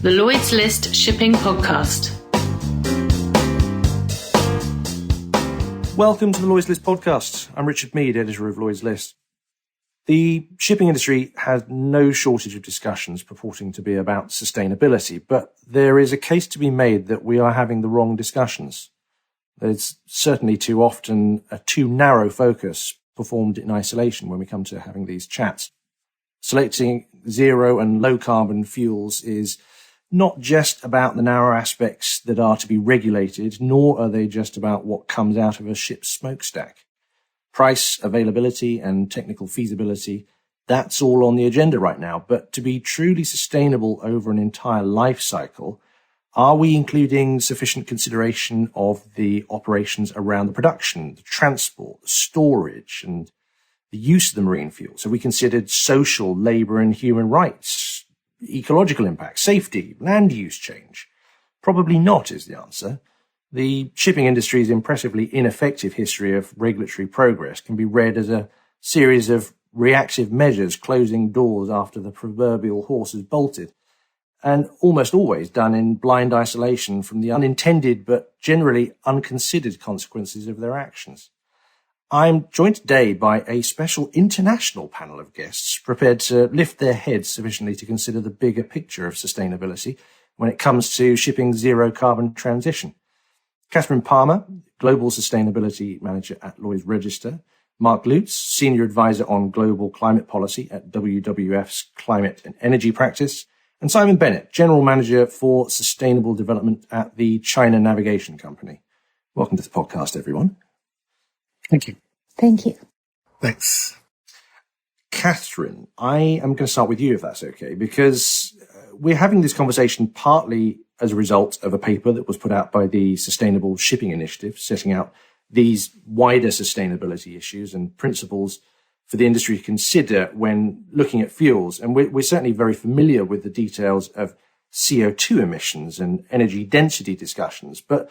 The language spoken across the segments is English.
the Lloyd's List Shipping Podcast. Welcome to the Lloyd's List Podcast. I'm Richard Meade, editor of Lloyd's List. The shipping industry has no shortage of discussions purporting to be about sustainability, but there is a case to be made that we are having the wrong discussions. There's certainly too often a too narrow focus performed in isolation when we come to having these chats. Selecting zero and low carbon fuels is not just about the narrow aspects that are to be regulated, nor are they just about what comes out of a ship's smokestack. Price, availability, and technical feasibility, that's all on the agenda right now. But to be truly sustainable over an entire life cycle, are we including sufficient consideration of the operations around the production, the transport, the storage, and the use of the marine fuel? So we considered social, labour and human rights, ecological impact, safety, land use change? Probably not is the answer. The shipping industry's impressively ineffective history of regulatory progress can be read as a series of reactive measures closing doors after the proverbial horse has bolted, and almost always done in blind isolation from the unintended but generally unconsidered consequences of their actions. I'm joined today by a special international panel of guests prepared to lift their heads sufficiently to consider the bigger picture of sustainability when it comes to shipping's zero carbon transition. Catherine Palmer, Global Sustainability Manager at Lloyd's Register, Mark Lutz, Senior Advisor on Global Climate Policy at WWF's Climate and Energy Practice, and Simon Bennett, General Manager for Sustainable Development at the China Navigation Company. Welcome to the podcast, everyone. Thank you. Thank you. Thanks. Catherine, I am going to start with you, if that's okay, because we're having this conversation partly as a result of a paper that was put out by the Sustainable Shipping Initiative, setting out these wider sustainability issues and principles for the industry to consider when looking at fuels. And we're certainly very familiar with the details of CO2 emissions and energy density discussions. But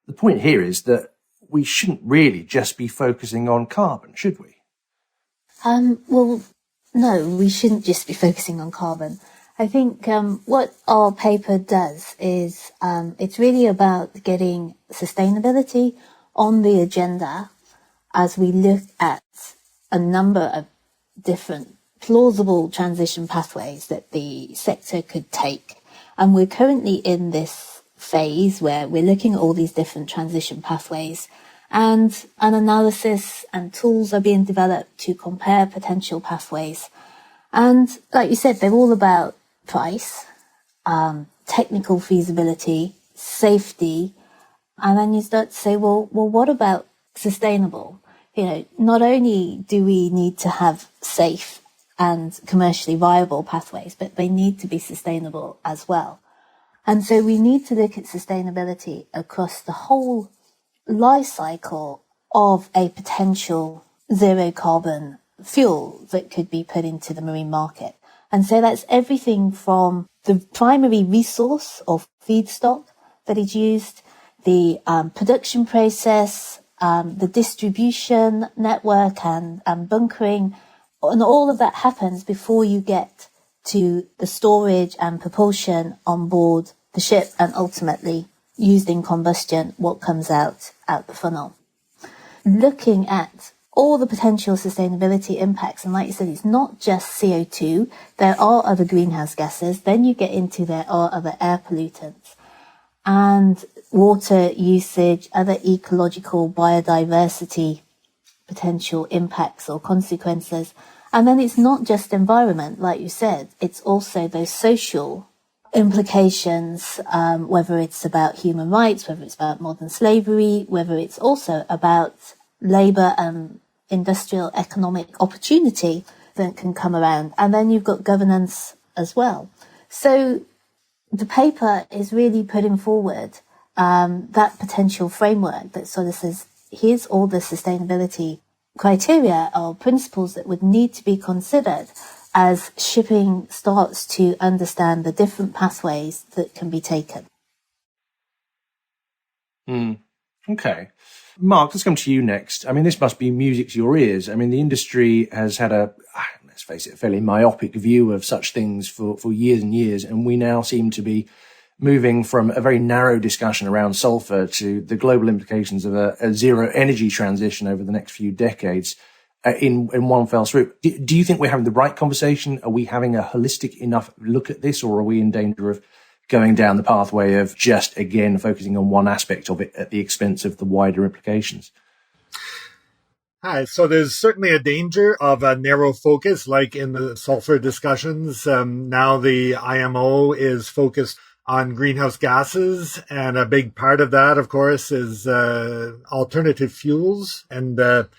the point here is that we shouldn't really just be focusing on carbon, should we? Well, no, we shouldn't just be focusing on carbon. I think what our paper does is it's really about getting sustainability on the agenda as we look at a number of different plausible transition pathways that the sector could take. And we're currently in this phase where we're looking at all these different transition pathways, and an analysis and tools are being developed to compare potential pathways. And like you said, they're all about price, technical feasibility, safety, and then you start to say, well, what about sustainable? You know, not only do we need to have safe and commercially viable pathways, but they need to be sustainable as well. And so we need to look at sustainability across the whole life cycle of a potential zero carbon fuel that could be put into the marine market. And so that's everything from the primary resource or feedstock that is used, the production process, the distribution network and bunkering, and all of that happens before you get to the storage and propulsion on board the ship and ultimately used in combustion, what comes out the funnel. Looking at all the potential sustainability impacts, and like you said, it's not just CO2, there are other greenhouse gases, then you get into there are other air pollutants and water usage, other ecological biodiversity potential impacts or consequences. And then it's not just environment, like you said, it's also those social implications, whether it's about human rights, whether it's about modern slavery, whether it's also about labour and industrial economic opportunity that can come around. And then you've got governance as well. So the paper is really putting forward that potential framework that sort of says, here's all the sustainability criteria or principles that would need to be considered as shipping starts to understand the different pathways that can be taken. Okay. Mark, let's come to you next. I mean, this must be music to your ears. I mean, the industry has had a let's face it, a fairly myopic view of such things for years and years. And we now seem to be moving from a very narrow discussion around sulfur to the global implications of a zero energy transition over the next few decades in one fell swoop. Do you think we're having the right conversation? Are we having a holistic enough look at this, or are we in danger of going down the pathway of just, again, focusing on one aspect of it at the expense of the wider implications? Hi. So there's certainly a danger of a narrow focus, like in the sulfur discussions. Now the IMO is focused on greenhouse gases, and a big part of that, of course, is alternative fuels. And the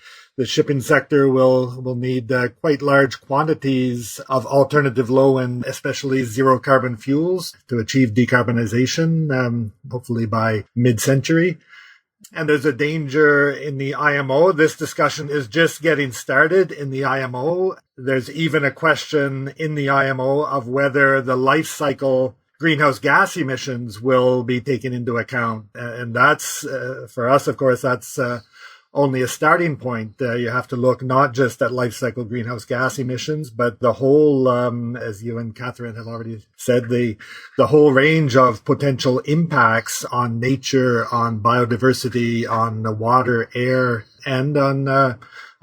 shipping sector will need quite large quantities of alternative low and especially zero carbon fuels to achieve decarbonisation, hopefully by mid-century. And there's a danger in the IMO. This discussion is just getting started in the IMO. There's even a question in the IMO of whether the life cycle greenhouse gas emissions will be taken into account. And that's, for us, of course, that's only a starting point. You have to look not just at life cycle greenhouse gas emissions, but the whole, as you and Catherine have already said, the whole range of potential impacts on nature, on biodiversity, on the water, air, and on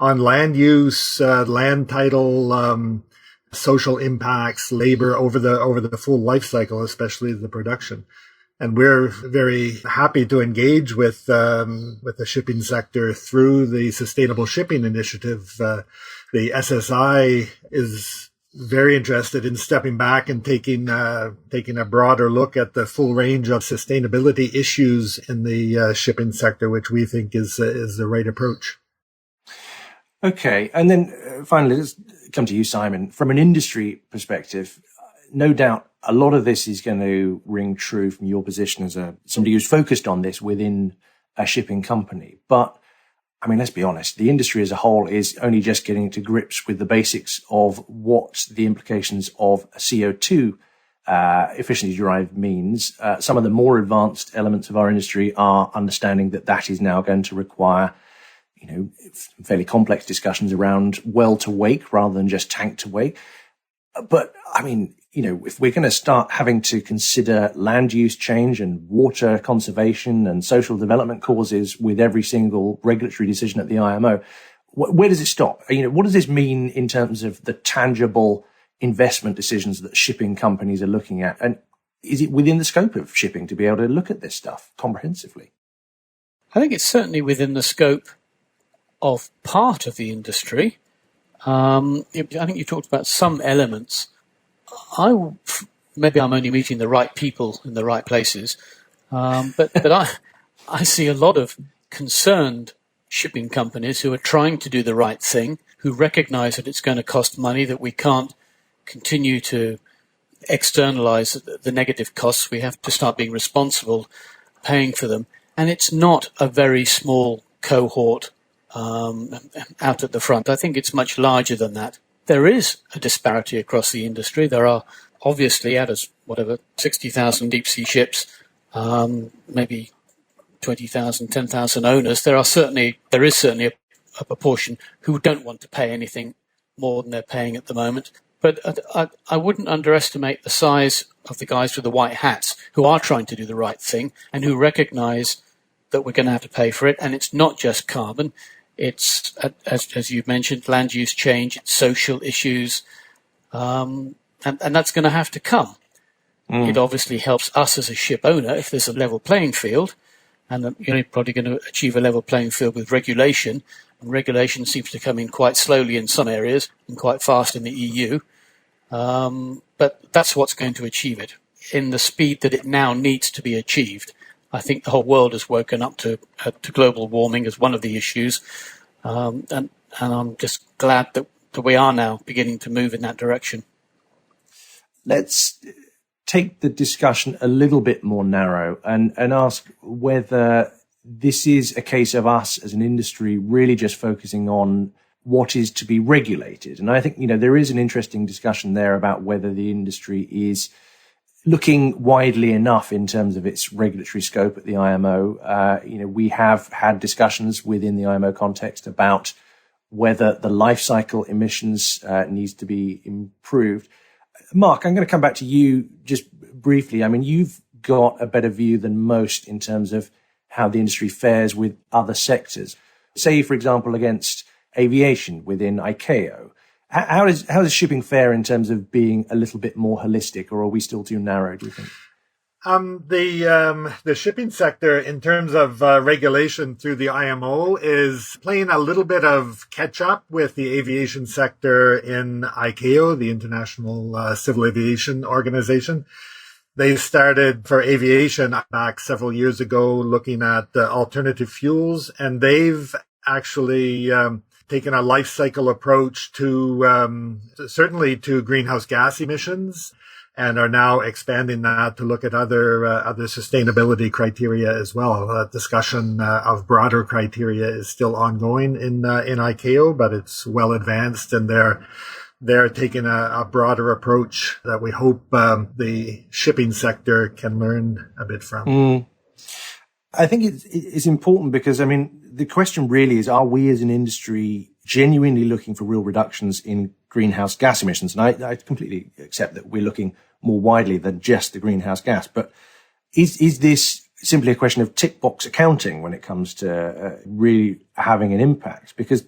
land use, land title, social impacts, labor over the full life cycle, especially the production. And we're very happy to engage with the shipping sector through the Sustainable Shipping Initiative. The SSI is very interested in stepping back and taking a broader look at the full range of sustainability issues in the shipping sector, which we think is the right approach. Okay, and then finally, let's come to you, Simon. From an industry perspective, no doubt a lot of this is going to ring true from your position as somebody who's focused on this within a shipping company. But, I mean, let's be honest, the industry as a whole is only just getting to grips with the basics of what the implications of CO2 efficiency drive means. Some of the more advanced elements of our industry are understanding that is now going to require, fairly complex discussions around well to wake rather than just tank to wake. But, I mean, if we're going to start having to consider land use change and water conservation and social development causes with every single regulatory decision at the IMO, where does it stop? What does this mean in terms of the tangible investment decisions that shipping companies are looking at? And is it within the scope of shipping to be able to look at this stuff comprehensively? I think it's certainly within the scope of part of the industry. I think you talked about some elements. Maybe I'm only meeting the right people in the right places, but I see a lot of concerned shipping companies who are trying to do the right thing, who recognize that it's going to cost money, that we can't continue to externalize the negative costs. We have to start being responsible, paying for them. And it's not a very small cohort out at the front. I think it's much larger than that. There is a disparity across the industry. There are obviously, out of 60,000 deep sea ships, maybe 20,000, 10,000 owners. There is certainly a proportion who don't want to pay anything more than they're paying at the moment. But I wouldn't underestimate the size of the guys with the white hats who are trying to do the right thing and who recognize that we're going to have to pay for it. And it's not just carbon. It's, as you've mentioned, land use change, it's social issues, and that's going to have to come. It obviously helps us as a ship owner if there's a level playing field, and you're probably going to achieve a level playing field with regulation. And regulation seems to come in quite slowly in some areas and quite fast in the EU. But that's what's going to achieve it in the speed that it now needs to be achieved. I think the whole world has woken up to global warming as one of the issues, and I'm just glad that we are now beginning to move in that direction. Let's take the discussion a little bit more narrow and ask whether this is a case of us as an industry really just focusing on what is to be regulated. And I think, there is an interesting discussion there about whether the industry is looking widely enough in terms of its regulatory scope at the IMO. We have had discussions within the IMO context about whether the life cycle emissions needs to be improved. Mark, I'm going to come back to you just briefly. I mean, you've got a better view than most in terms of how the industry fares with other sectors. Say, for example, against aviation within ICAO. How does shipping fare in terms of being a little bit more holistic, or are we still too narrow, do you think? The shipping sector, in terms of regulation through the IMO, is playing a little bit of catch up with the aviation sector in ICAO, the International Civil Aviation Organization. They started for aviation back several years ago looking at alternative fuels, and they've actually taken a life cycle approach to certainly to greenhouse gas emissions, and are now expanding that to look at other sustainability criteria as well. Discussion of broader criteria is still ongoing in ICAO, but it's well advanced, and they're taking a broader approach that we hope the shipping sector can learn a bit from. I think it's important because, I mean, the question really is, are we as an industry genuinely looking for real reductions in greenhouse gas emissions? And I completely accept that we're looking more widely than just the greenhouse gas. But is this simply a question of tick box accounting when it comes to really having an impact? Because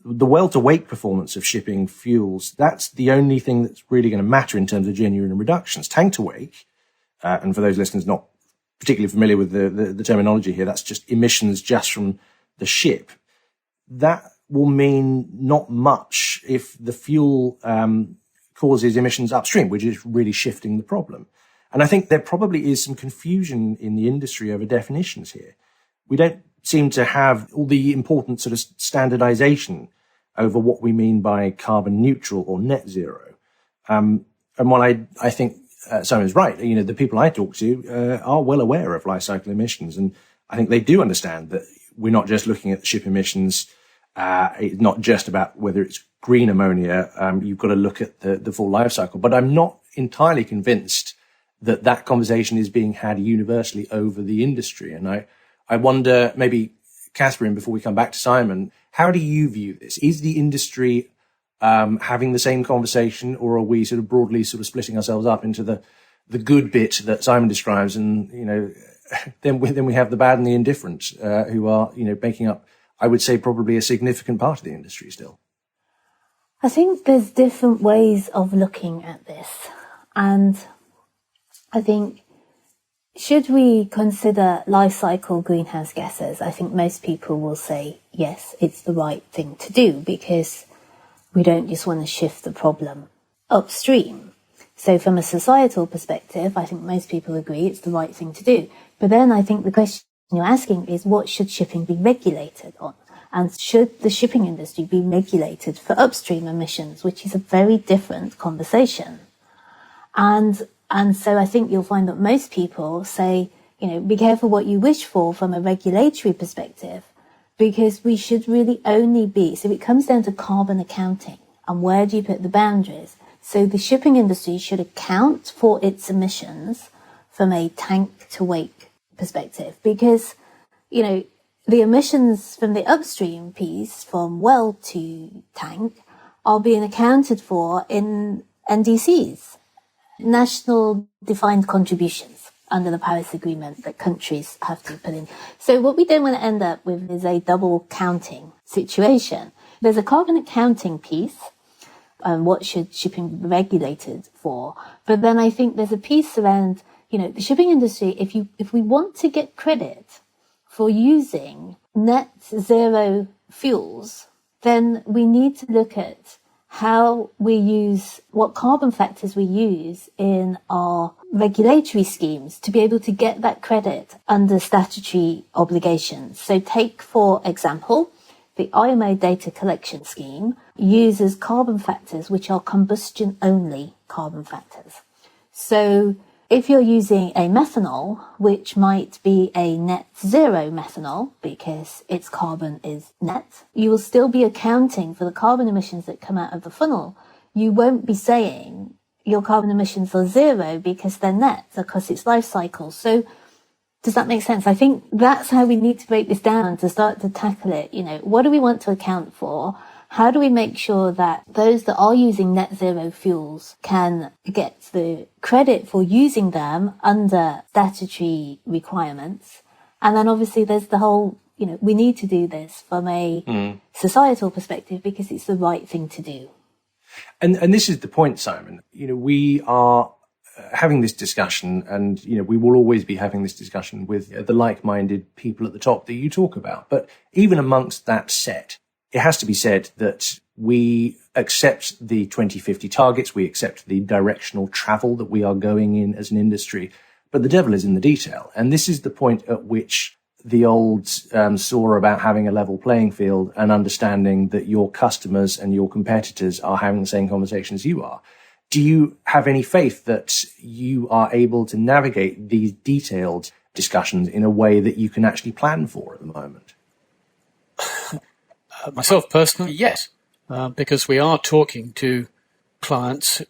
the well-to-wake performance of shipping fuels, that's the only thing that's really going to matter in terms of genuine reductions. Tank-to-wake, and for those listeners not particularly familiar with the terminology here, that's just emissions just from the ship. That will mean not much if the fuel causes emissions upstream, which is really shifting the problem. And I think there probably is some confusion in the industry over definitions here. We don't seem to have all the important sort of standardization over what we mean by carbon neutral or net zero. And while I think Simon's right, you know, the people I talk to are well aware of life cycle emissions, and I think they do understand that we're not just looking at the ship emissions. It's not just about whether it's green ammonia. You've got to look at the full life cycle. But I'm not entirely convinced that conversation is being had universally over the industry. And I wonder, maybe, Catherine, before we come back to Simon, how do you view this? Is the industry having the same conversation, or are we sort of broadly sort of splitting ourselves up into the good bit that Simon describes, and, you know, then we have the bad and the indifferent, who are, you know, making up, I would say, probably a significant part of the industry still? I think there's different ways of looking at this. And I think, should we consider life cycle greenhouse gases? I think most people will say, yes, it's the right thing to do, because we don't just want to shift the problem upstream. So from a societal perspective, I think most people agree it's the right thing to do. But then I think the question you're asking is, what should shipping be regulated on? And should the shipping industry be regulated for upstream emissions, which is a very different conversation. And so I think you'll find that most people say, you know, be careful what you wish for from a regulatory perspective, because we should really only be, so it comes down to carbon accounting and where do you put the boundaries. So the shipping industry should account for its emissions from a tank to wake perspective, because, you know, the emissions from the upstream piece, from well to tank, are being accounted for in NDCs, national defined contributions, under the Paris Agreement that countries have to put in. So what we don't want to end up with is a double counting situation. There's a carbon accounting piece, and what should shipping be regulated for? But then I think there's a piece around, you know, the shipping industry, if we want to get credit for using net zero fuels, then we need to look at how we use, what carbon factors we use in our regulatory schemes to be able to get that credit under statutory obligations. So take, for example, the IMO data collection scheme uses carbon factors which are combustion only carbon factors. So if you're using a methanol, which might be a net zero methanol because its carbon is net, you will still be accounting for the carbon emissions that come out of the funnel. You won't be saying your carbon emissions are zero because they're net, because it's life cycle. So Does that make sense? I think that's how we need to break this down to start to tackle it. What do we want to account for? How do we make sure that those that are using net zero fuels can get the credit for using them under statutory requirements? And then obviously there's the whole, we need to do this from a societal perspective because it's the right thing to do. And this is the point, Simon. We are having this discussion, and we will always be having this discussion with the like-minded people at the top that you talk about. But even amongst that set, it has to be said that we accept the 2050 targets, we accept the directional travel that we are going in as an industry, but the devil is in the detail. And this is the point at which the old saw about having a level playing field and understanding that your customers and your competitors are having the same conversations you are. Do you have any faith that you are able to navigate these detailed discussions in a way that you can actually plan for at the moment? Myself personally, yes, because we are talking to clients,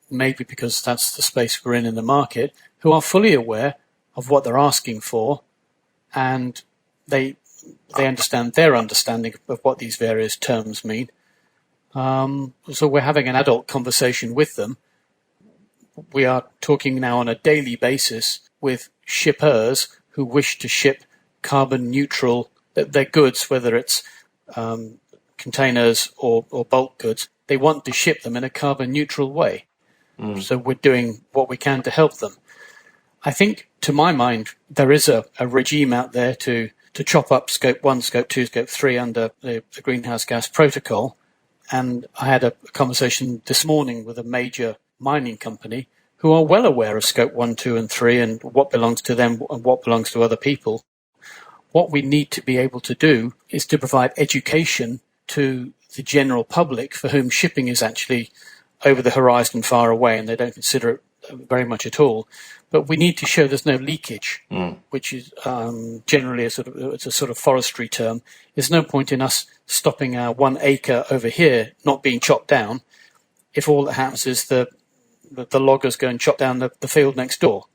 maybe because that's the space we're in the market, who are fully aware of what they're asking for, and they understand their understanding of what these various terms mean. So we're having an adult conversation with them. We are talking now on a daily basis with shippers who wish to ship carbon neutral, their goods, whether it's containers or bulk goods. They want to ship them in a carbon neutral way. So we're doing what we can to help them. I think, to my mind, there is a regime out there to chop up Scope 1, Scope 2, Scope 3 under the Greenhouse Gas Protocol. And I had a conversation this morning with a major mining company who are well aware of Scope 1, 2 and 3 and what belongs to them and what belongs to other people. What we need to be able to do is to provide education to the general public for whom shipping is actually over the horizon far away and they don't consider it very much at all. But we need to show there's no leakage, which is generally it's a sort of forestry term. There's no point in us stopping our 1 acre over here not being chopped down if all that happens is the loggers go and chop down the field next door.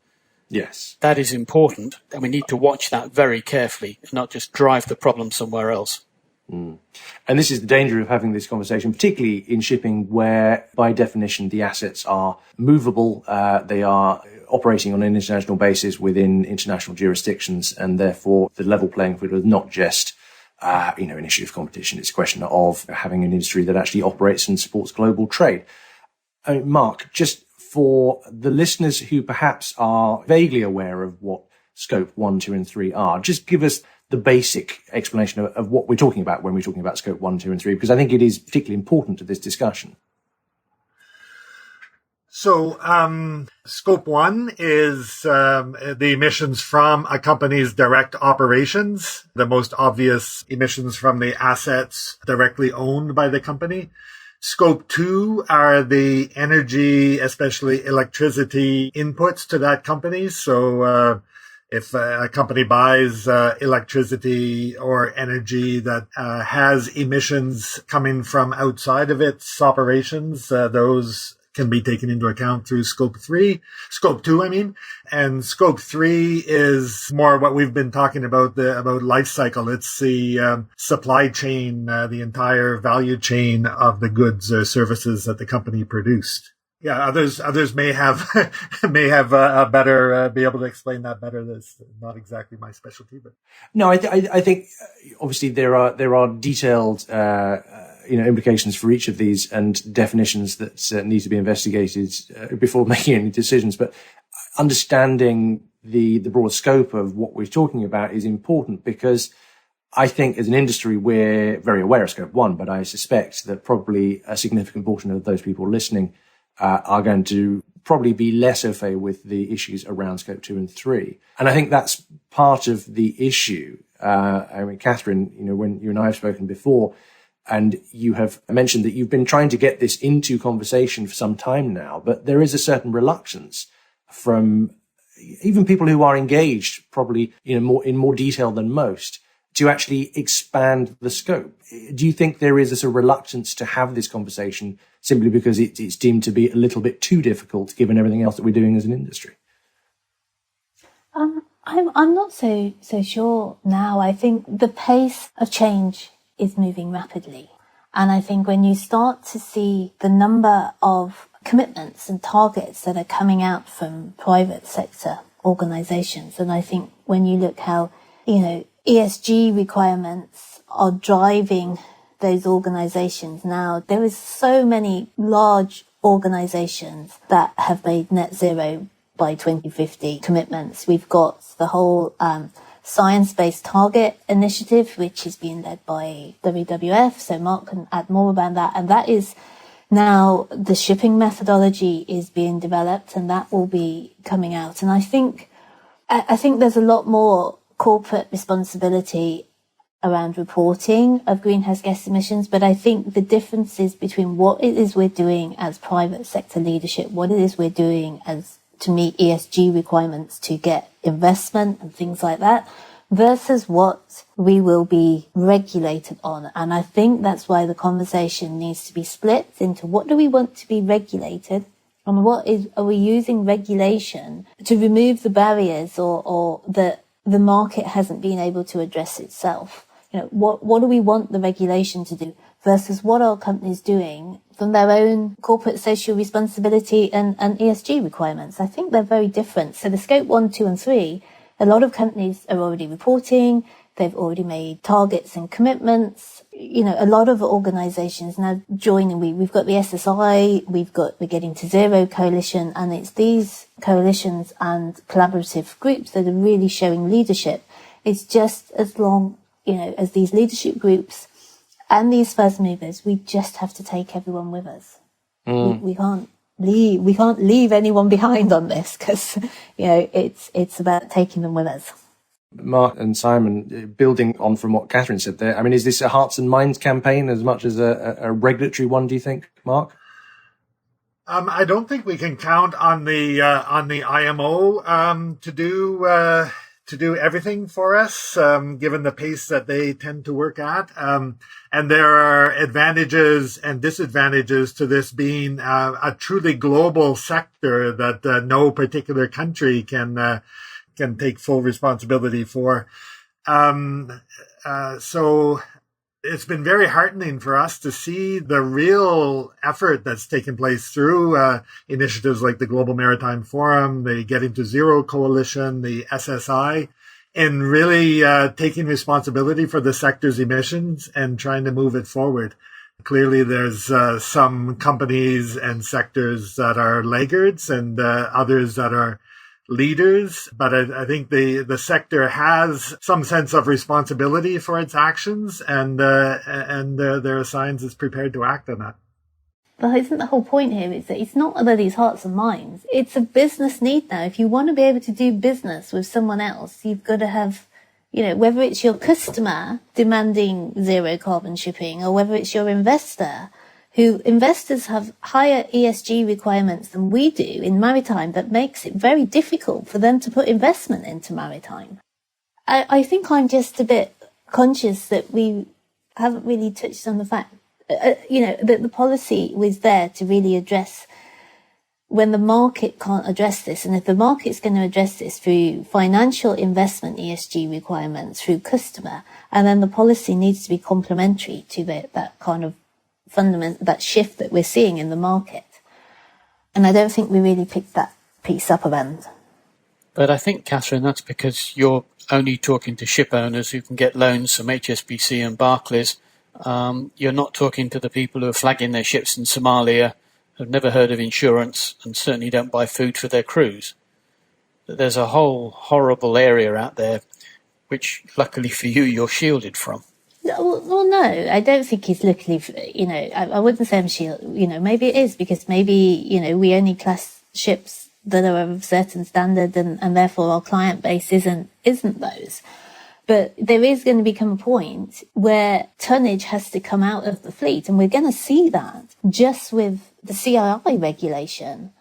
Yes. That is important, and we need to watch that very carefully and not just drive the problem somewhere else. And this is the danger of having this conversation, particularly in shipping where, by definition, the assets are movable, they are operating on an international basis within international jurisdictions, and therefore the level playing field is not just an issue of competition. It's a question of having an industry that actually operates and supports global trade. Mark, just for the listeners who perhaps are vaguely aware of what Scope 1, 2 and 3 are, just give us the basic explanation of what we're talking about when we're talking about Scope 1, 2 and 3, because I think it is particularly important to this discussion. So, Scope 1 is the emissions from a company's direct operations, the most obvious emissions from the assets directly owned by the company. Scope 2 are the energy, especially electricity inputs to that company. So, if a company buys electricity or energy that has emissions coming from outside of its operations, those can be taken into account through Scope 2, I mean. And Scope 3 is more what we've been talking about, about life cycle. It's the supply chain, the entire value chain of the goods or services that the company produced. Yeah, others may have a better be able to explain that better. That's not exactly my specialty, but no, I think obviously there are detailed implications for each of these and definitions that need to be investigated before making any decisions. But understanding the broad scope of what we're talking about is important, because I think as an industry we're very aware of Scope 1, but I suspect that probably a significant portion of those people listening are going to probably be less au fait with the issues around Scope 2 and 3. And I think that's part of the issue. Catherine, when you and I have spoken before, and you have mentioned that you've been trying to get this into conversation for some time now, but there is a certain reluctance from even people who are engaged, probably in more detail than most, to actually expand the scope. Do you think there is a sort of reluctance to have this conversation simply because it's deemed to be a little bit too difficult given everything else that we're doing as an industry? I'm not so sure now. I think the pace of change is moving rapidly. And I think when you start to see the number of commitments and targets that are coming out from private sector organizations, and I think when you look how, ESG requirements are driving those organizations now, there is so many large organizations that have made net zero by 2050 commitments. We've got the whole Science-Based Target Initiative, which is being led by WWF. So Mark can add more about that. And that is now the shipping methodology is being developed, and that will be coming out. And I think there's a lot more corporate responsibility around reporting of greenhouse gas emissions, but I think the differences between what it is we're doing as private sector leadership, what it is we're doing as to meet ESG requirements to get investment and things like that, versus what we will be regulated on. And I think that's why the conversation needs to be split into what do we want to be regulated and are we using regulation to remove the barriers or that the market hasn't been able to address itself. What do we want the regulation to do versus what are companies doing from their own corporate social responsibility and ESG requirements? I think they're very different. So the scope 1, 2 and 3, a lot of companies are already reporting. They've already made targets and commitments. A lot of organizations now joining. We've got the SSI, we're getting to Zero Coalition, and it's these coalitions and collaborative groups that are really showing leadership. It's just as long, as these leadership groups and these first movers, we just have to take everyone with us. We can't leave anyone behind on this because, it's about taking them with us. Mark and Simon, building on from what Catherine said there, is this a hearts and minds campaign as much as a regulatory one, do you think, Mark? I don't think we can count on the IMO to do everything for us, given the pace that they tend to work at. And there are advantages and disadvantages to this being a truly global sector that no particular country can take full responsibility for. So it's been very heartening for us to see the real effort that's taken place through initiatives like the Global Maritime Forum, the Getting to Zero Coalition, the SSI, in really taking responsibility for the sector's emissions and trying to move it forward. Clearly, there's some companies and sectors that are laggards and others that are leaders, but I think the sector has some sense of responsibility for its actions, and there are signs it's prepared to act on that. But isn't the whole point here is that it's not about these hearts and minds. It's a business need now. If you want to be able to do business with someone else, you've got to have, whether it's your customer demanding zero carbon shipping or whether it's your investor, investors have higher ESG requirements than we do in maritime that makes it very difficult for them to put investment into maritime. I think I'm just a bit conscious that we haven't really touched on the fact, that the policy was there to really address when the market can't address this. And if the market's going to address this through financial investment ESG requirements, through customer, and then the policy needs to be complementary to that kind of that shift that we're seeing in the market. And I don't think we really picked that piece up around. But I think, Catherine, that's because you're only talking to ship owners who can get loans from HSBC and Barclays. You're not talking to the people who are flagging their ships in Somalia, have never heard of insurance, and certainly don't buy food for their crews. There's a whole horrible area out there, which luckily for you, you're shielded from. Well, no, I don't think he's luckily, I wouldn't say I'm shielded, maybe it is because maybe, we only class ships that are of a certain standard and therefore our client base isn't those. But there is going to become a point where tonnage has to come out of the fleet, and we're going to see that just with the CII regulation.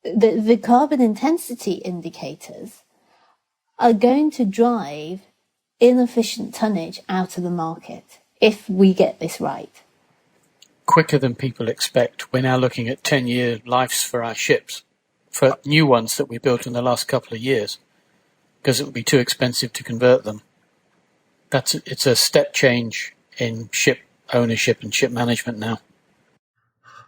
The carbon intensity indicators are going to drive inefficient tonnage out of the market if we get this right. Quicker than people expect. We're now looking at 10-year lives for our ships, for new ones that we built in the last couple of years. because it would be too expensive to convert them. It's a step change in ship ownership and ship management now.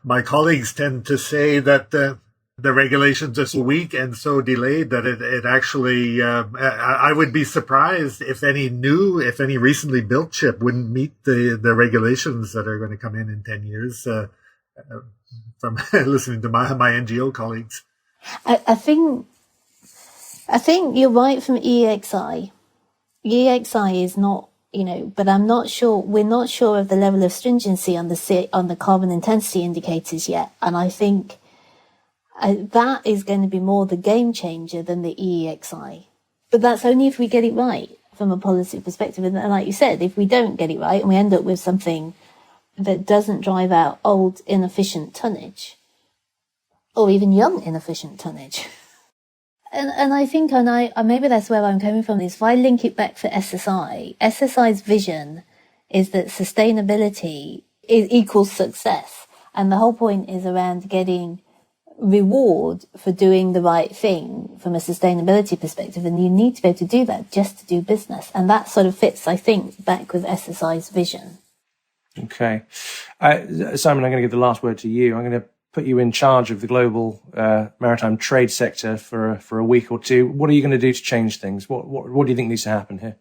My colleagues tend to say that the regulations are so weak and so delayed that it actually, I would be surprised if any recently built ship wouldn't meet the regulations that are going to come in 10 years, from listening to my NGO colleagues. I think you're right from EEXI. EEXI is not, but I'm not sure, we're not sure of the level of stringency on the carbon intensity indicators yet. And I think that is going to be more the game changer than the EEXI. But that's only if we get it right from a policy perspective. And like you said, if we don't get it right and we end up with something that doesn't drive out old, inefficient tonnage, or even young, inefficient tonnage. And I think, maybe that's where I'm coming from, is if I link it back for SSI's vision is that sustainability equals success. And the whole point is around getting reward for doing the right thing from a sustainability perspective. And you need to be able to do that just to do business. And that sort of fits, I think, back with SSI's vision. Okay. Simon, I'm going to give the last word to you. I'm going to put you in charge of the global maritime trade sector for a week or two. What are you going to do to change things? What do you think needs to happen here?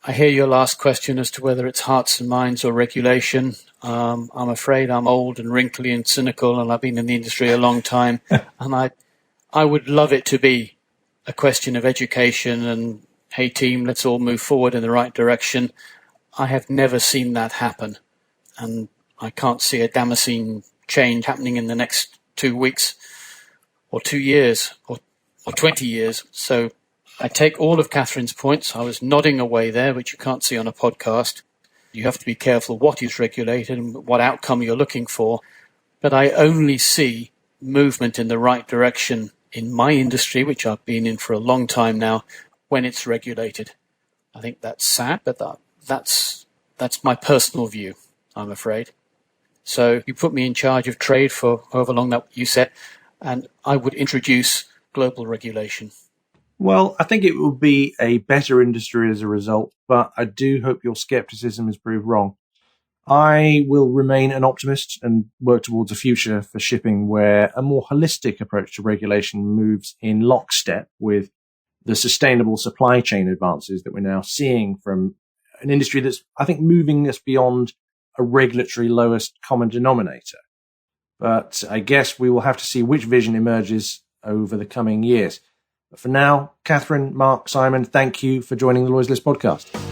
I hear your last question as to whether it's hearts and minds or regulation. I'm afraid I'm old and wrinkly and cynical, and I've been in the industry a long time. And I would love it to be a question of education and, hey team, let's all move forward in the right direction. I have never seen that happen. And I can't see a Damascene change happening in the next 2 weeks or 2 years or 20 years. So I take all of Catherine's points. I was nodding away there, which you can't see on a podcast. You have to be careful what is regulated and what outcome you're looking for. But I only see movement in the right direction in my industry, which I've been in for a long time now, when it's regulated. I think that's sad, but that's my personal view, I'm afraid. So you put me in charge of trade for however long that you said, and I would introduce global regulation. Well, I think it will be a better industry as a result, but I do hope your skepticism is proved wrong. I will remain an optimist and work towards a future for shipping where a more holistic approach to regulation moves in lockstep with the sustainable supply chain advances that we're now seeing from an industry that's, I think, moving us beyond a regulatory lowest common denominator. But I guess we will have to see which vision emerges over the coming years. But for now, Catherine, Mark, Simon, thank you for joining the Lloyd's List podcast.